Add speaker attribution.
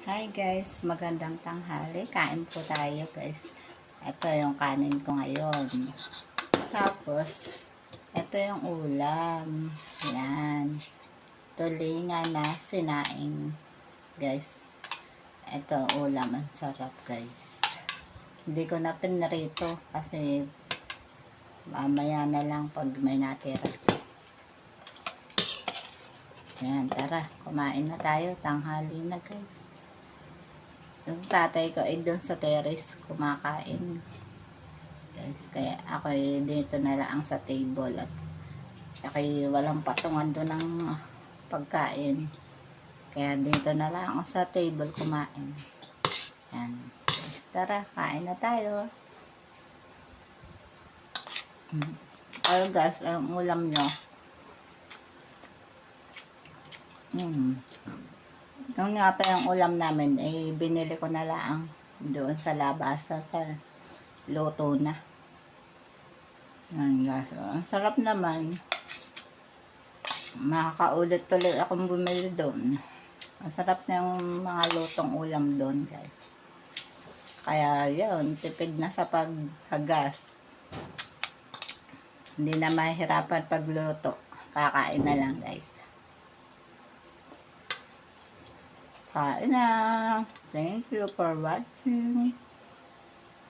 Speaker 1: Hi guys, magandang tanghali. Kain po tayo guys. Ito yung kanin ko ngayon. Tapos, ito yung ulam. Yan. Tulingan na sinaing. Guys, ito ulam. Ang sarap guys. Hindi ko na pinarito kasi mamaya na lang pag may natira. Yan, tara. Kumain na tayo. Tanghali na guys. Yung tatay ko ay doon sa terrace kumakain. Guys, kaya ako ay dito na lang sa table at ako walang patungan doon ng pagkain. Kaya dito na lang ako sa table kumain. Yan. Guys, tara, kain na tayo. Pero guys, ang ulam nyo. Yung nga pa yung ulam namin, eh, binili ko na lang doon sa labasa sa luto na. Yan guys. Ang sarap naman. Makakaulit-ulit akong bumili doon. Ang sarap na yung mga lutong ulam doon guys. Kaya yun, tipid na sa paghagas. Hindi na mahirapan pagluto. Kakain na lang guys. Kain na. Thank you for watching.